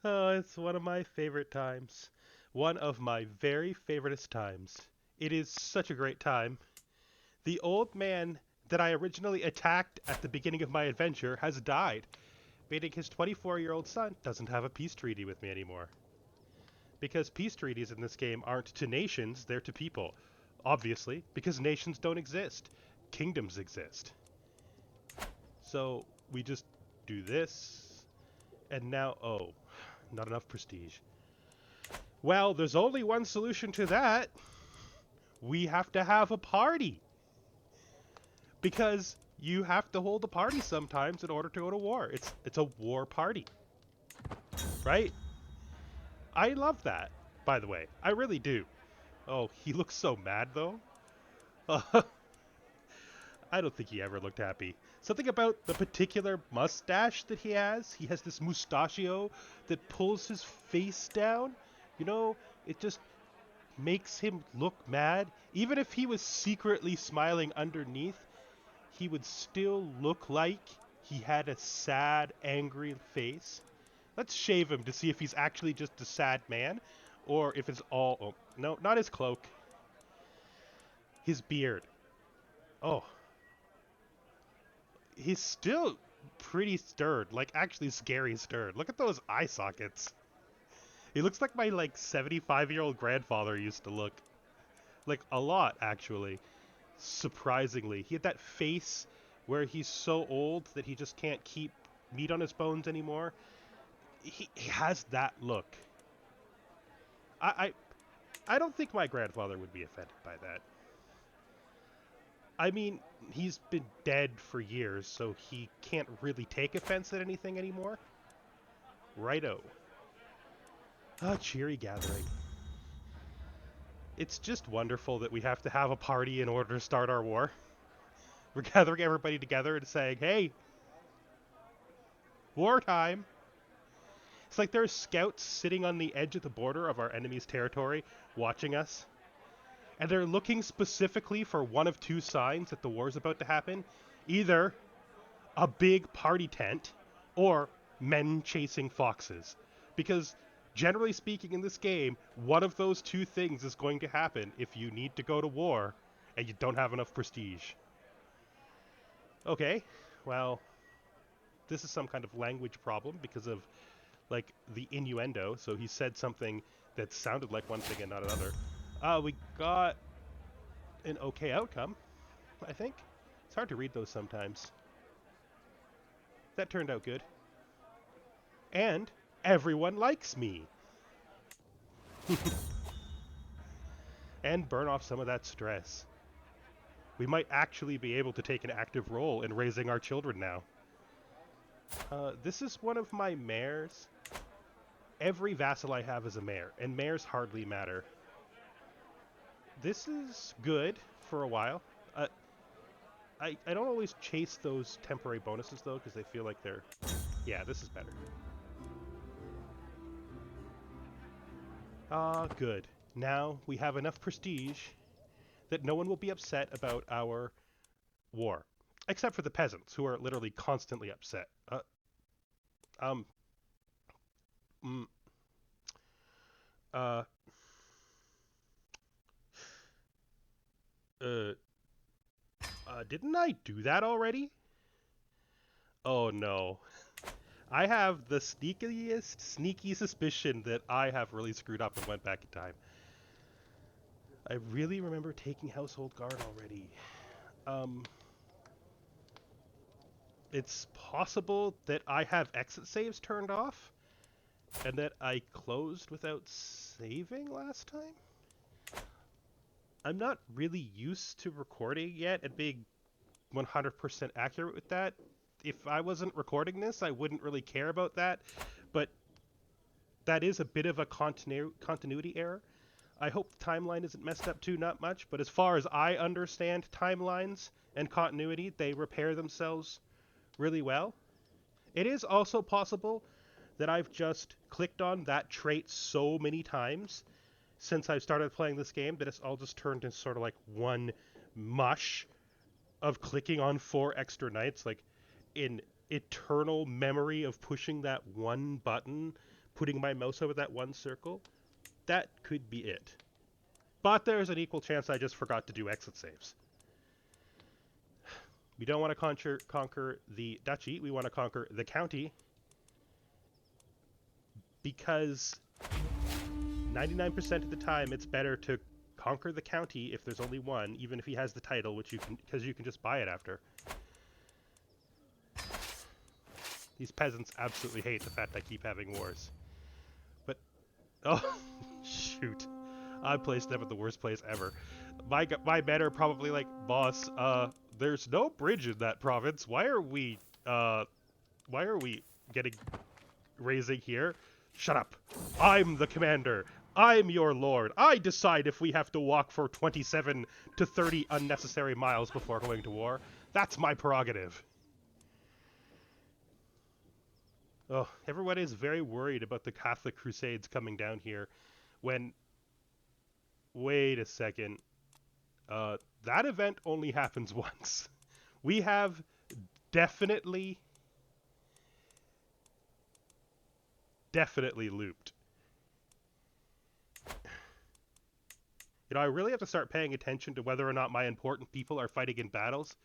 Oh, it's one of my favorite times. One of my very favoriteest times. It is such a great time. The old man that I originally attacked at the beginning of my adventure has died, meaning his 24-year-old son doesn't have a peace treaty with me anymore. Because peace treaties in this game aren't to nations, they're to people. Obviously, because nations don't exist. Kingdoms exist. So we just do this, and now, oh, not enough prestige. Well, there's only one solution to that. We have to have a party. Because you have to hold a party sometimes in order to go to war. It's a war party, right? I love that, by the way. I really do. Oh, he looks so mad though. I don't think he ever looked happy. Something about the particular mustache that he has. He has this mustachio that pulls his face down. You know, it just makes him look mad. Even if he was secretly smiling underneath, he would still look like he had a sad, angry face. Let's shave him to see if he's actually just a sad man, or if it's all... Oh, no, not his cloak. His beard. Oh, he's still pretty stirred. Like, actually scary stirred. Look at those eye sockets. He looks like my, 75-year-old grandfather used to look. Like, a lot, actually. Surprisingly. He had that face where he's so old that he just can't keep meat on his bones anymore. He has that look. I, I don't think my grandfather would be offended by that. I mean, he's been dead for years, so he can't really take offense at anything anymore. Righto. Ah, cheery gathering. It's just wonderful that we have to have a party in order to start our war. We're gathering everybody together and saying, hey, wartime. It's like there's scouts sitting on the edge of the border of our enemy's territory watching us. And they're looking specifically for one of two signs that the war's about to happen. Either a big party tent or men chasing foxes. Because generally speaking in this game, one of those two things is going to happen if you need to go to war and you don't have enough prestige. Okay, well, this is some kind of language problem because of, the innuendo. So he said something that sounded like one thing and not another. We got an okay outcome, I think. It's hard to read those sometimes. That turned out good. And everyone likes me. And burn off some of that stress. We might actually be able to take an active role in raising our children now. This is one of my mares. Every vassal I have is a mare, and mares hardly matter. This is good for a while. I don't always chase those temporary bonuses, though, because they feel like they're... Yeah, this is better. Ah, good. Now we have enough prestige that no one will be upset about our war. Except for the peasants, who are literally constantly upset. Um, mm, uh, uh, didn't I do that already? Oh no. I have the sneakiest, sneaky suspicion that I have really screwed up and went back in time. I really remember taking Household Guard already. Um, it's possible that I have exit saves turned off, and that I closed without saving last time? I'm not really used to recording yet and being 100% accurate with that. If I wasn't recording this, I wouldn't really care about that, but that is a bit of a continuity error. I hope the timeline isn't messed up too, not much, but as far as I understand timelines and continuity, they repair themselves really well. It is also possible that I've just clicked on that trait so many times since I've started playing this game that it's all just turned into sort of like one mush of clicking on 4 extra knights. Like in eternal memory of pushing that one button, putting my mouse over that one circle, that could be it. But there's an equal chance I just forgot to do exit saves. We don't want to conquer the duchy, we want to conquer the county, because 99% of the time it's better to conquer the county if there's only one, even if he has the title, which you can, because you can just buy it after. These peasants absolutely hate the fact I keep having wars. But, oh, shoot. I placed them at the worst place ever. My men are probably like, boss, there's no bridge in that province. Why are we getting raising here? Shut up. I'm the commander. I'm your lord. I decide if we have to walk for 27 to 30 unnecessary miles before going to war. That's my prerogative. Oh, everyone is very worried about the Catholic Crusades coming down here when... Wait a second. That event only happens once. We have definitely looped. You know, I really have to start paying attention to whether or not my important people are fighting in battles.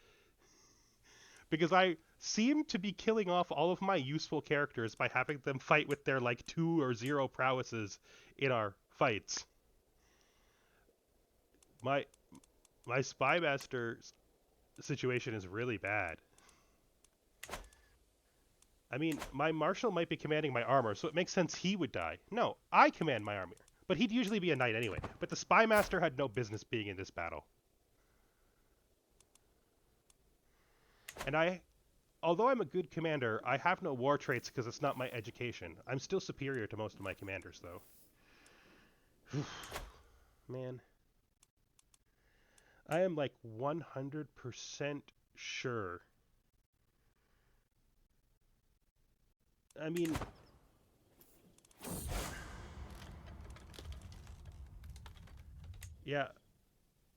Because I seem to be killing off all of my useful characters by having them fight with their, like, 2 or 0 prowesses in our fights. My spy master's situation is really bad. I mean, my marshal might be commanding my armor, so it makes sense he would die. No, I command my armor. But he'd usually be a knight anyway. But the spy master had no business being in this battle. And although I'm a good commander, I have no war traits because it's not my education. I'm still superior to most of my commanders, though. Man. I am like 100% sure. I mean... Yeah.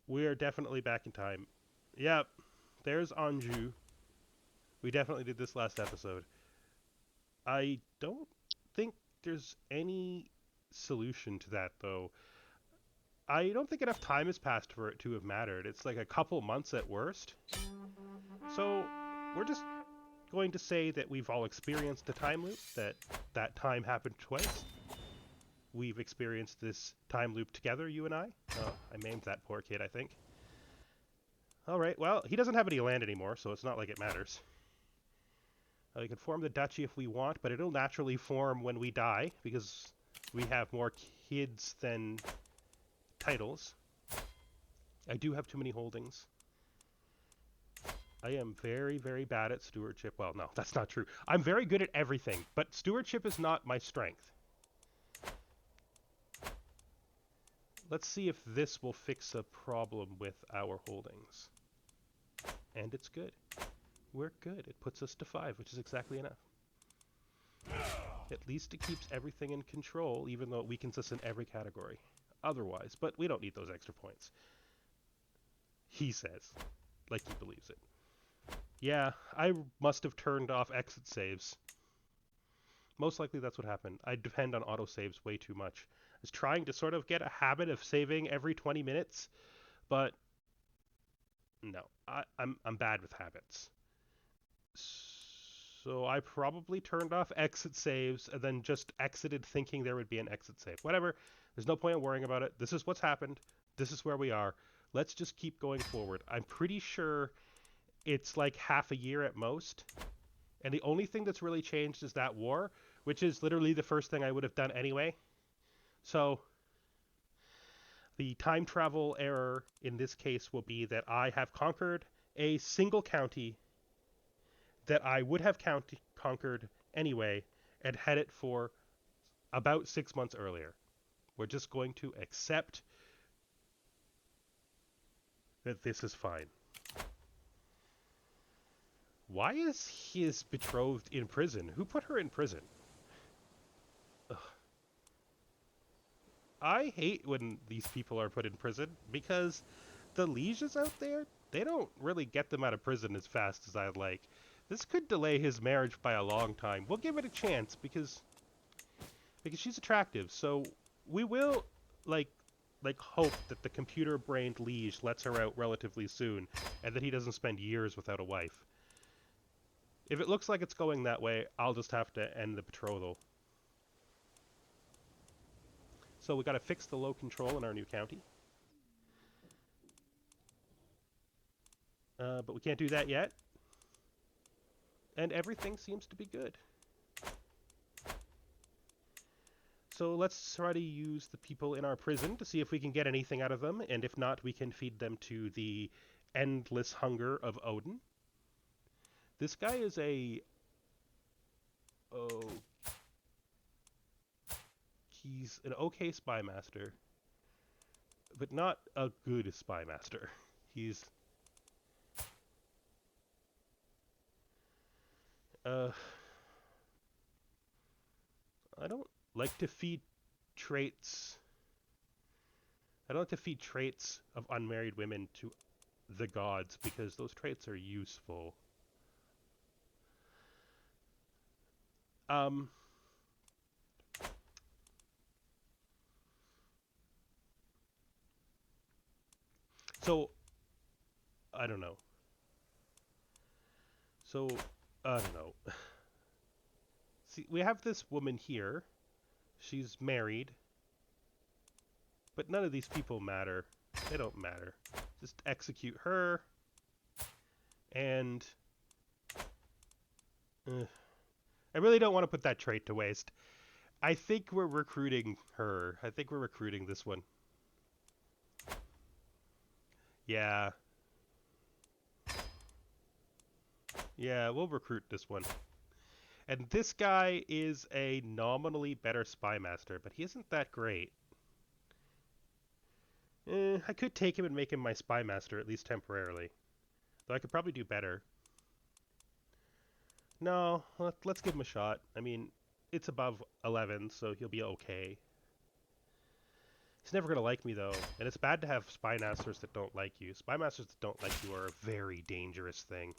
We are definitely back in time. Yep. There's Anjou. We definitely did this last episode. I don't think there's any solution to that, though. I don't think enough time has passed for it to have mattered. It's like a couple months at worst. So, we're just going to say that we've all experienced a time loop, that time happened twice. We've experienced this time loop together, you and I. Oh, I maimed that poor kid, I think. Alright, well, he doesn't have any land anymore, so it's not like it matters. We can form the duchy if we want, but it'll naturally form when we die, because we have more kids than titles. I do have too many holdings. I am very, very bad at stewardship. Well, no, that's not true. I'm very good at everything, but stewardship is not my strength. Let's see if this will fix a problem with our holdings. And it's good. We're good. It puts us to 5, which is exactly enough. At least it keeps everything in control, even though it weakens us in every category. Otherwise, but we don't need those extra points. He says, like he believes it. Yeah, I must have turned off exit saves. Most likely that's what happened. I depend on autosaves way too much. I was trying to sort of get a habit of saving every 20 minutes, but no, I'm bad with habits. So I probably turned off exit saves and then just exited thinking there would be an exit save. Whatever, there's no point in worrying about it. This is what's happened. This is where we are. Let's just keep going forward. I'm pretty sure it's like half a year at most. And the only thing that's really changed is that war, which is literally the first thing I would have done anyway. So the time travel error in this case will be that I have conquered a single county that I would have conquered anyway and had it for about 6 months earlier. We're just going to accept that this is fine. Why is his betrothed in prison? Who put her in prison? Ugh. I hate when these people are put in prison because the lieges out there, they don't really get them out of prison as fast as I'd like. This could delay his marriage by a long time. We'll give it a chance because she's attractive. So we will like hope that the computer-brained liege lets her out relatively soon, and that he doesn't spend years without a wife. If it looks like it's going that way, I'll just have to end the betrothal. So we got to fix the low control in our new county. But we can't do that yet. And everything seems to be good. So let's try to use the people in our prison to see if we can get anything out of them, and if not, we can feed them to the endless hunger of Odin. This guy is a... Oh... He's an okay spy master, but not a good spy master. He's... I don't like to feed traits... I don't like to feed traits of unmarried women to the gods, because those traits are useful. So, I don't know. So, I don't know. See, we have this woman here. She's married. But none of these people matter. They don't matter. Just execute her. And... I really don't want to put that trait to waste. I think we're recruiting her. I think we're recruiting this one. Yeah. Yeah, we'll recruit this one. And this guy is a nominally better spy master, but he isn't that great. I could take him and make him my spy master, at least temporarily. Though I could probably do better. No, let's give him a shot. I mean, it's above 11, so he'll be okay. He's never going to like me, though. And it's bad to have spy masters that don't like you. Spy masters that don't like you are a very dangerous thing.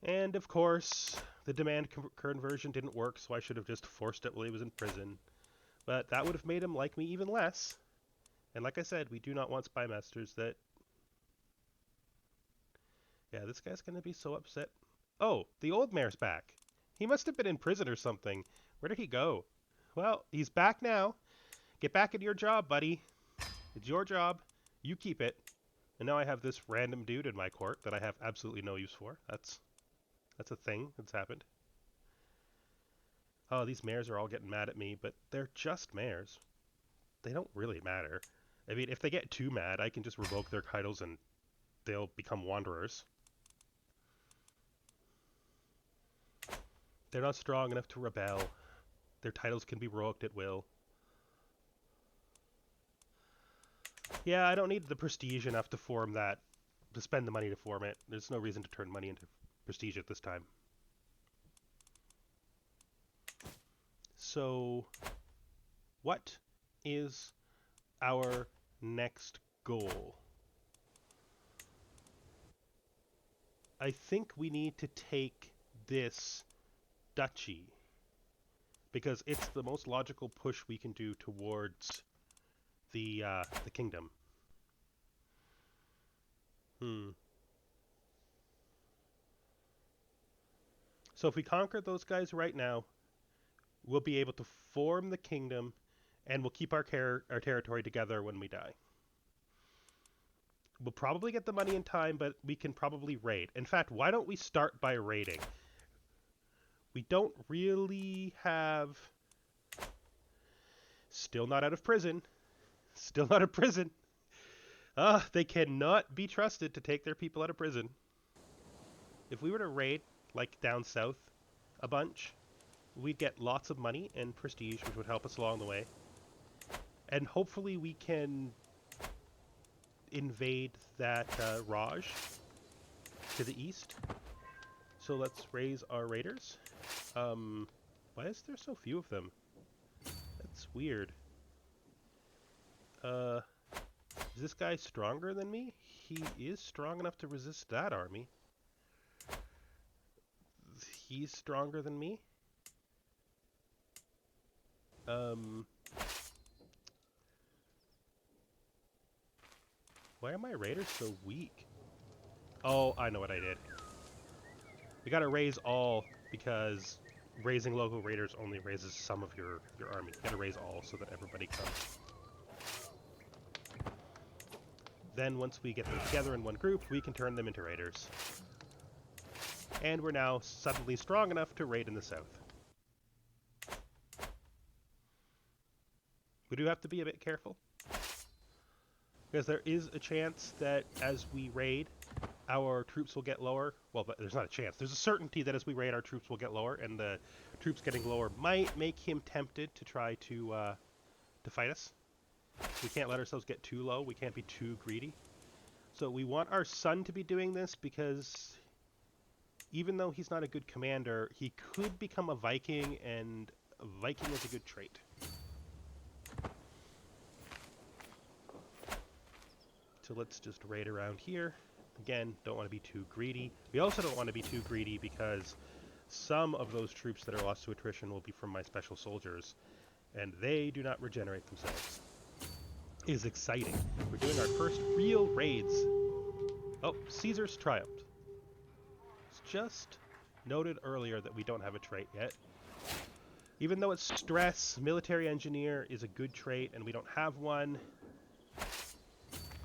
And, of course, the demand conversion didn't work, so I should have just forced it while he was in prison. But that would have made him like me even less. And like I said, we do not want spy masters that... Yeah, this guy's going to be so upset. Oh, the old mayor's back. He must have been in prison or something. Where did he go? Well, he's back now. Get back into your job, buddy. It's your job. You keep it. And now I have this random dude in my court that I have absolutely no use for. That's a thing that's happened. Oh, these mayors are all getting mad at me, but they're just mayors. They don't really matter. I mean, if they get too mad, I can just revoke their titles and they'll become wanderers. They're not strong enough to rebel. Their titles can be revoked at will. Yeah, I don't need the prestige enough to form that, to spend the money to form it. There's no reason to turn money into prestige at this time. So, what is our next goal? I think we need to take this duchy, because it's the most logical push we can do towards the kingdom. So if we conquer those guys right now, we'll be able to form the kingdom, and we'll keep our territory together when we die. We'll probably get the money in time, but we can probably raid. In fact, why don't we start by raiding? We don't really have... Still not out of prison. Still not out of prison. They cannot be trusted to take their people out of prison. If we were to raid, like down south, a bunch, we'd get lots of money and prestige, which would help us along the way. And hopefully we can invade that Raj to the east. So let's raise our raiders. Why is there so few of them? That's weird. Is this guy stronger than me? He is strong enough to resist that army. he's stronger than me. Why are my raiders so weak? Oh, I know what I did. We gotta raise all, because raising local raiders only raises some of your army. You gotta raise all so that everybody comes. Then once we get them together in one group, we can turn them into raiders. And we're now suddenly strong enough to raid in the south. We do have to be a bit careful, because there is a chance that as we raid, our troops will get lower. Well, there's not a chance. There's a certainty that as we raid, our troops will get lower, and the troops getting lower might make him tempted to try to fight us. We can't let ourselves get too low. We can't be too greedy. So we want our son to be doing this, because even though he's not a good commander, he could become a Viking, and a Viking is a good trait. So let's just raid around here. Again, don't want to be too greedy. We also don't want to be too greedy because some of those troops that are lost to attrition will be from my special soldiers, and they do not regenerate themselves. It is exciting. We're doing our first real raids. Oh, Caesar's triumphed. It's just noted earlier that we don't have a trait yet. Even though it's stress, military engineer is a good trait, and we don't have one.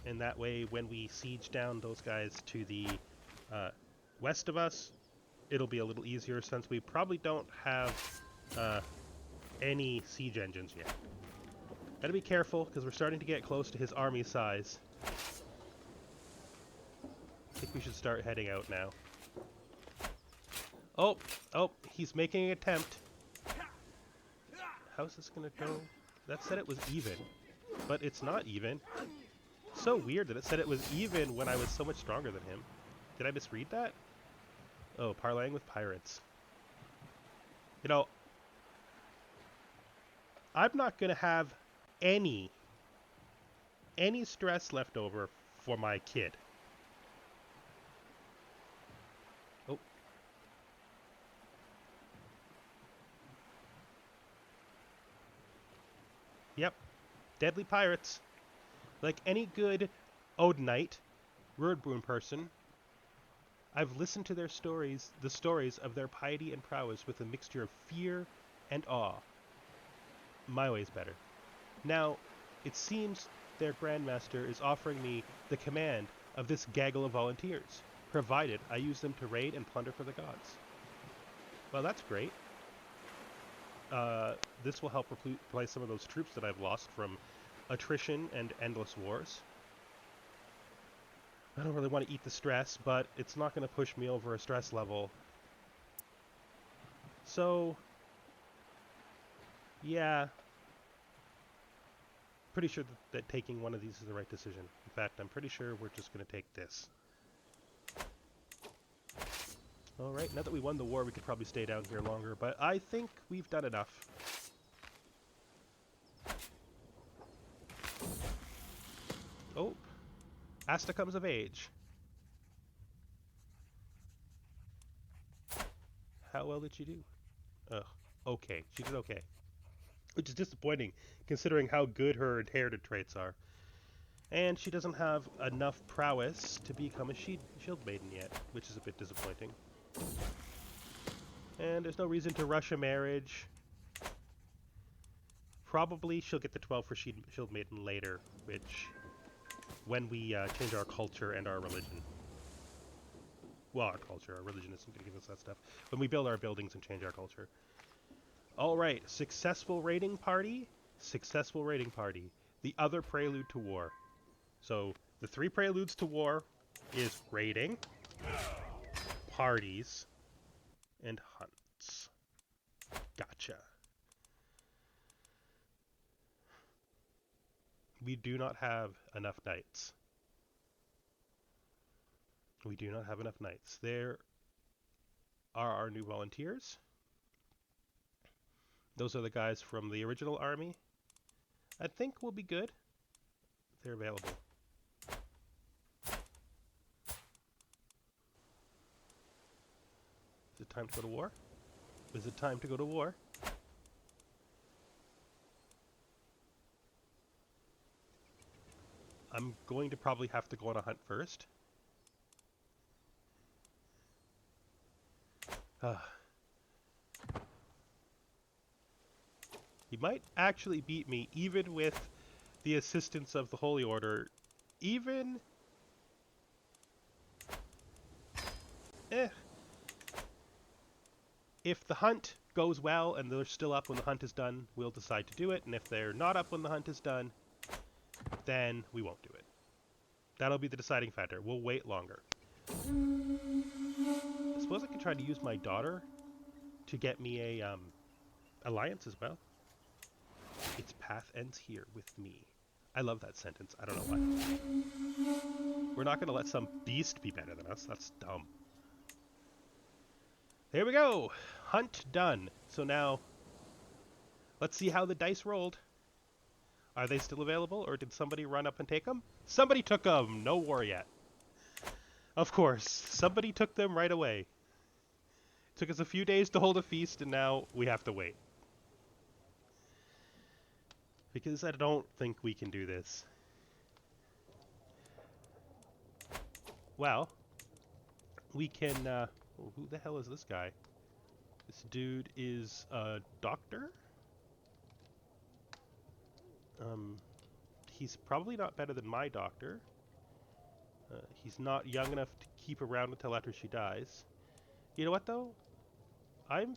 And that way, when we siege down those guys to the west of us, it'll be a little easier, since we probably don't have any siege engines yet. Gotta be careful, because we're starting to get close to his army size. I think we should start heading out now. Oh, he's making an attempt. How's this gonna go? That said it was even, but it's not even. So weird that it said it was even when I was so much stronger than him. Did I misread that? Oh, parlaying with pirates. You know, I'm not going to have any stress left over for my kid. Oh. Yep. Deadly pirates. Like any good Odinite, Rurdbrun person, I've listened to their stories, the stories of their piety and prowess, with a mixture of fear and awe. My way's better. Now, it seems their Grandmaster is offering me the command of this gaggle of volunteers, provided I use them to raid and plunder for the gods. Well, that's great. This will help replace some of those troops that I've lost from attrition and endless wars. I don't really want to eat the stress, but it's not going to push me over a stress level. So, yeah. Pretty sure that taking one of these is the right decision. In fact, I'm pretty sure we're just going to take this. Alright, now that we won the war, we could probably stay down here longer, but I think we've done enough. Oh, Asta comes of age. How well did she do? Ugh, okay. She did okay. Which is disappointing, considering how good her inherited traits are. And she doesn't have enough prowess to become a shield maiden yet, which is a bit disappointing. And there's no reason to rush a marriage. Probably she'll get the 12 for shield maiden later, which... when we change our culture and our religion. Well, our culture, our religion isn't going to give us that stuff. When we build our buildings and change our culture. Alright, successful raiding party. Successful raiding party. The other prelude to war. So, the 3 preludes to war is raiding, parties, and hunts. Gotcha. We do not have enough knights. We do not have enough knights. There are our new volunteers. Those are the guys from the original army. I think we'll be good. They're available. The time to go to war? Is it time to go to war? I'm going to probably have to go on a hunt first. He might actually beat me, even with the assistance of the Holy Order. Even... If the hunt goes well and they're still up when the hunt is done, we'll decide to do it. And if they're not up when the hunt is done, then we won't do it. That'll be the deciding factor. We'll wait longer. I suppose I can try to use my daughter to get me a alliance as well. Its path ends here with me. I love that sentence. I don't know why. We're not going to let some beast be better than us. That's dumb. There we go. Hunt done. So now, let's see how the dice rolled. Are they still available, or did somebody run up and take them? Somebody took them. No war yet. Of course. Somebody took them right away. It took us a few days to hold a feast, and now we have to wait. Because I don't think we can do this. Well, we can... who the hell is this guy? This dude is a doctor? He's probably not better than my doctor. He's not young enough to keep around until after she dies. You know what, though? I'm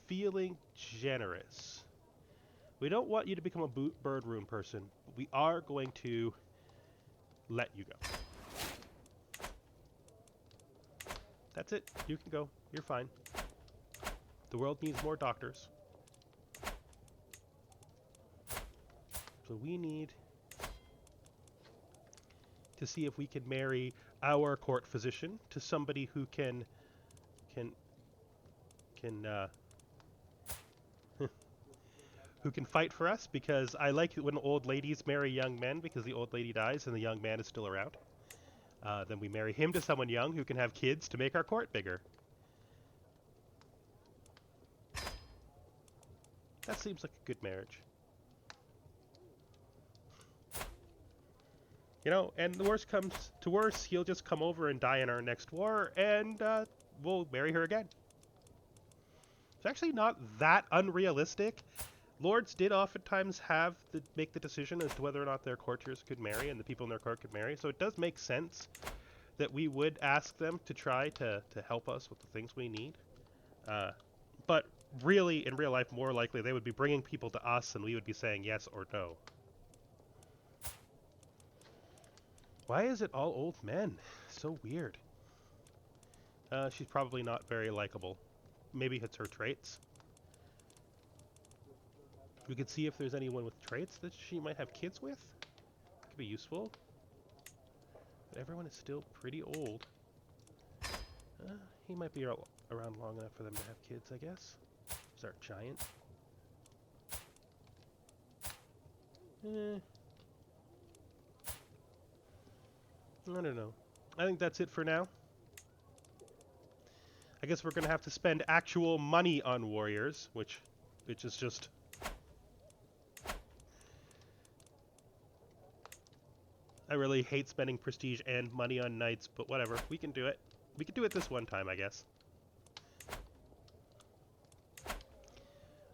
feeling generous. We don't want you to become a bird rune person. But we are going to let you go. That's it. You can go. You're fine. The world needs more doctors. So we need to see if we can marry our court physician to somebody who can who can fight for us, because I like it when old ladies marry young men, because the old lady dies and the young man is still around. Then we marry him to someone young who can have kids to make our court bigger. That seems like a good marriage. You know, and the worst comes to worse, he'll just come over and die in our next war, and we'll marry her again. It's actually not that unrealistic. Lords did oftentimes make the decision as to whether or not their courtiers could marry and the people in their court could marry, so it does make sense that we would ask them to try to help us with the things we need. But really, in real life, more likely they would be bringing people to us and we would be saying yes or no. Why is it all old men? So weird. She's probably not very likable. Maybe it's her traits. We could see if there's anyone with traits that she might have kids with. Could be useful. But everyone is still pretty old. He might be around long enough for them to have kids, I guess. Is our giant? I don't know. I think that's it for now. I guess we're going to have to spend actual money on warriors, which is just... I really hate spending prestige and money on knights, but whatever. We can do it. We can do it this one time, I guess.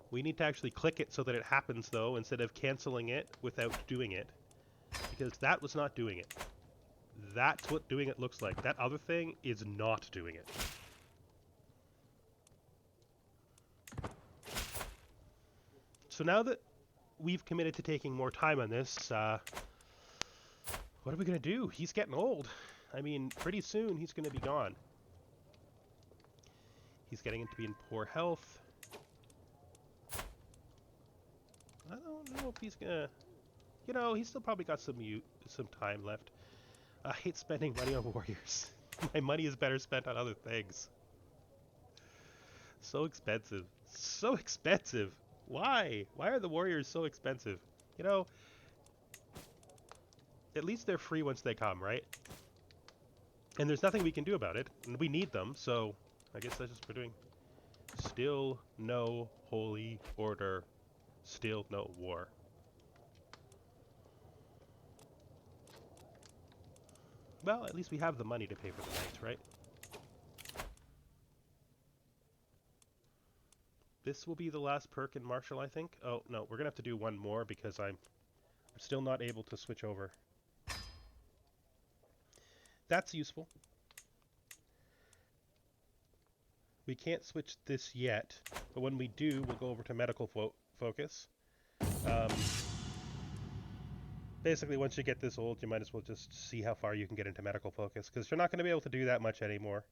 We need to actually click it so that it happens, though, instead of canceling it without doing it. Because that was not doing it. That's what doing it looks like. That other thing is not doing it. So now that we've committed to taking more time on this, what are we going to do? He's getting old. I mean, pretty soon he's going to be gone. He's getting to be in poor health. I don't know if he's going to... You know, he's still probably got some time left. I hate spending money on warriors. My money is better spent on other things. So expensive. So expensive. Why? Why are the warriors so expensive? You know, at least they're free once they come, right? And there's nothing we can do about it. And we need them, so I guess that's just what we're doing. Still no Holy Order. Still no war. Well, at least we have the money to pay for the knights, right? This will be the last perk in Martial, I think. Oh, no, we're going to have to do one more because I'm still not able to switch over. That's useful. We can't switch this yet, but when we do, we'll go over to medical focus. Basically, once you get this old, you might as well just see how far you can get into medical focus, because you're not going to be able to do that much anymore.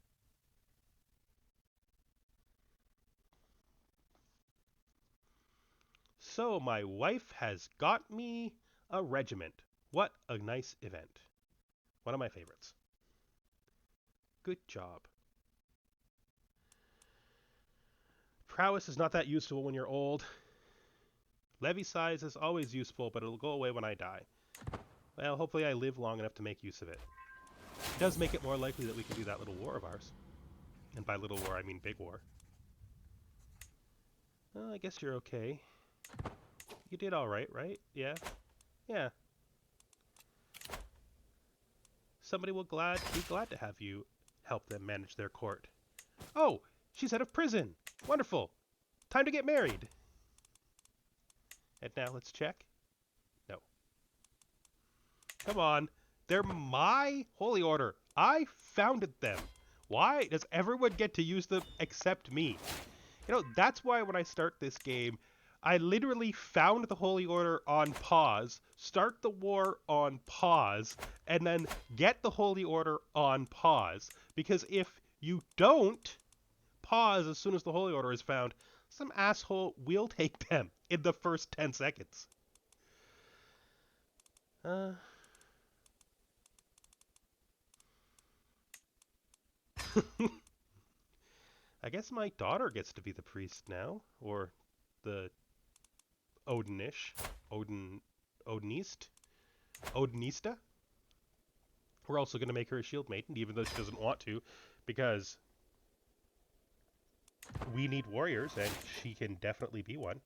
So, my wife has got me a regiment. What a nice event. One of my favorites. Good job. Prowess is not that useful when you're old. Levy size is always useful, but it'll go away when I die. Well, hopefully I live long enough to make use of it. It does make it more likely that we can do that little war of ours. And by little war, I mean big war. Well, I guess you're okay. You did alright, right? Yeah? Yeah. Somebody will be glad to have you help them manage their court. Oh! She's out of prison! Wonderful! Time to get married! And now let's check. No. Come on. They're my holy order. I founded them. Why does everyone get to use them except me? You know, that's why when I start this game, I literally found the holy order on pause, start the war on pause, and then get the holy order on pause. Because if you don't pause as soon as the holy order is found, some asshole will take them in the first 10 seconds. I guess my daughter gets to be the priest now, or the Odinista. We're also going to make her a shield maiden, even though she doesn't want to, because we need warriors, and she can definitely be one.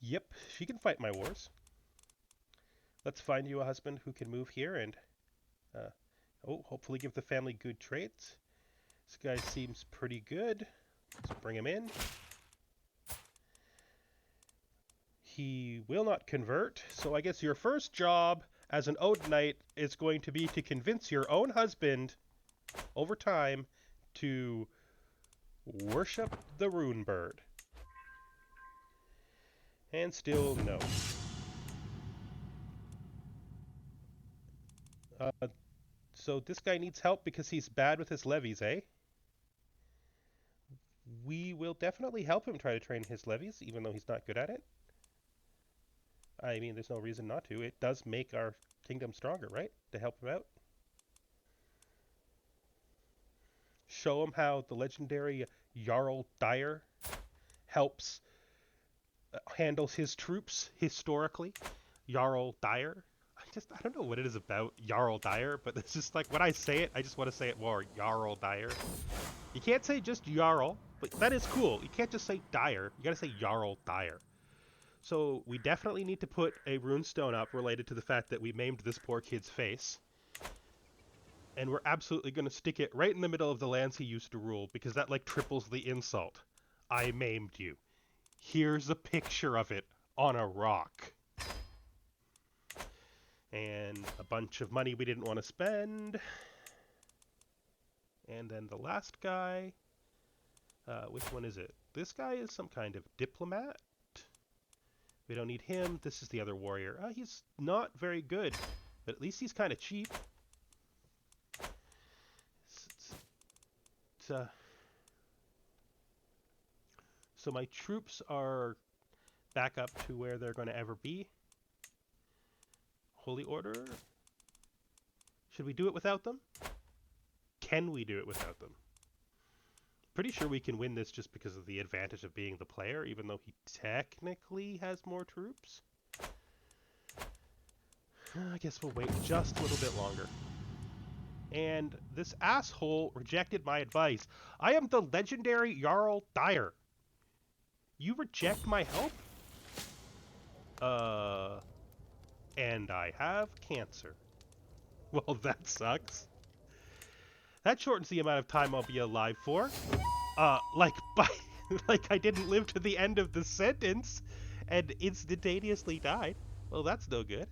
Yep, she can fight my wars. Let's find you a husband who can move here and, hopefully give the family good traits. This guy seems pretty good. Let's bring him in. He will not convert, so I guess your first job as an Odinite is going to be to convince your own husband, over time, to worship the rune bird. And still no. So this guy needs help because he's bad with his levies, eh? We will definitely help him try to train his levies, even though he's not good at it. I mean, there's no reason not to. It does make our kingdom stronger, right? To help him out. Show him how the legendary Jarl Dyre handles his troops historically. Jarl Dyre. I don't know what it is about Jarl Dyre, but it's just like when I say it, I just want to say it more. Jarl Dyre. You can't say just Jarl, but that is cool. You can't just say Dyre. You gotta say Jarl Dyre. So we definitely need to put a runestone up related to the fact that we maimed this poor kid's face. And we're absolutely going to stick it right in the middle of the lands he used to rule, because that, like, triples the insult. I maimed you. Here's a picture of it on a rock. And a bunch of money we didn't want to spend. And then the last guy. Which one is it? This guy is some kind of diplomat. We don't need him. This is the other warrior. He's not very good, but at least he's kind of cheap. So my troops are back up to where they're going to ever be. Holy Order. Should we do it without them? Can we do it without them? Pretty sure we can win this just because of the advantage of being the player, even though he technically has more troops. I guess we'll wait just a little bit longer. and this asshole rejected my advice. I am the legendary Jarl Dyre. You reject my help? And I have cancer. Well, that sucks. That shortens the amount of time I'll be alive for. Like by like I didn't live to the end of the sentence and instantaneously died. Well, that's no good.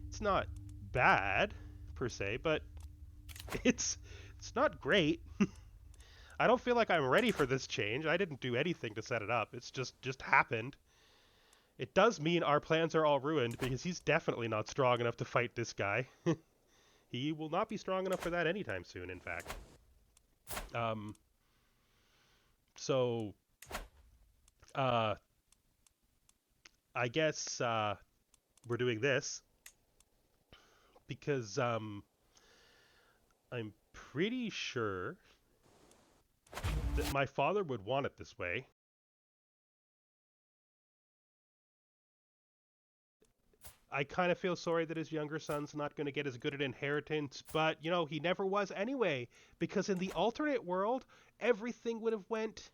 It's not bad per se, but it's it's not great. I don't feel like I'm ready for this change. I didn't do anything to set it up. It's just happened. It does mean our plans are all ruined because he's definitely not strong enough to fight this guy. He will not be strong enough for that anytime soon, in fact. So, I guess, we're doing this because, I'm pretty sure that my father would want it this way. I kind of feel sorry that his younger son's not going to get as good an inheritance, but, you know, he never was anyway, because in the alternate world, everything would have went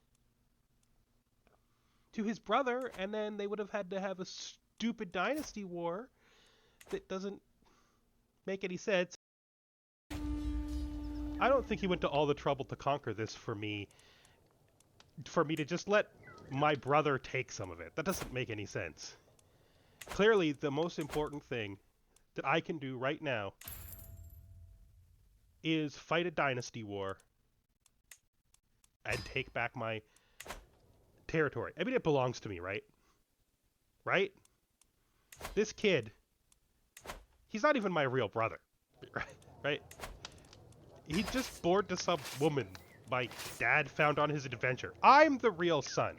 to his brother, and then they would have had to have a stupid dynasty war that doesn't make any sense. I don't think he went to all the trouble to conquer this for me to just let my brother take some of it. That doesn't make any sense. Clearly, the most important thing that I can do right now is fight a dynasty war and take back my territory. I mean, it belongs to me, right? Right? This kid, he's not even my real brother, right? He's just born to some woman my dad found on his adventure. I'm the real son.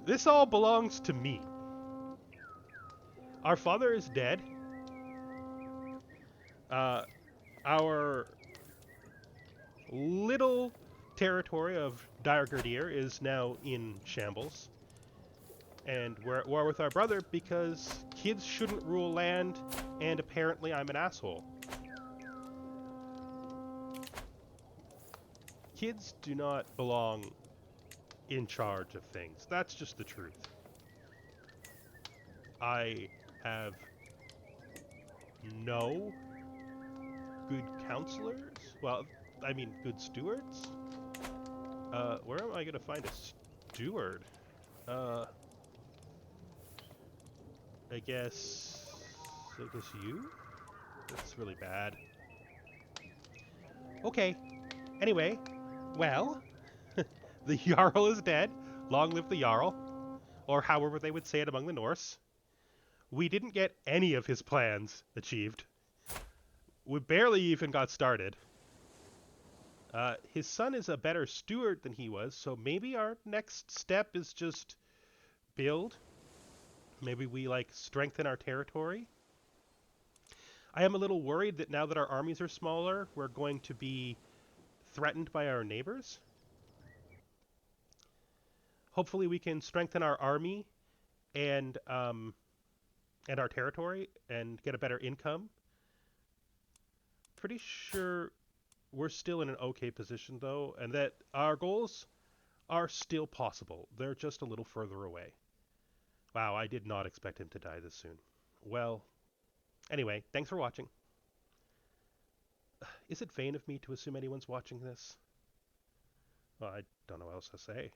This all belongs to me. Our father is dead. Our little territory of Dyregardr is now in shambles. And we're at war with our brother because kids shouldn't rule land, and apparently I'm an asshole. Kids do not belong in charge of things. That's just the truth. I have no good counselors. Well, I mean, good stewards. Where am I going to find a steward? I guess you? That's really bad. Okay. Anyway, well, the Jarl is dead. Long live the Jarl. Or however they would say it among the Norse. We didn't get any of his plans achieved. We barely even got started. His son is a better steward than he was, so maybe our next step is just build. Maybe we, like, strengthen our territory. I am a little worried that now that our armies are smaller, we're going to be threatened by our neighbors. Hopefully we can strengthen our army and our territory and get a better income. Pretty sure we're still in an okay position, though, and that our goals are still possible. They're just a little further away. Wow, I did not expect him to die this soon. Well, anyway, thanks for watching. Is it vain of me to assume anyone's watching this? Well, I don't know what else to say.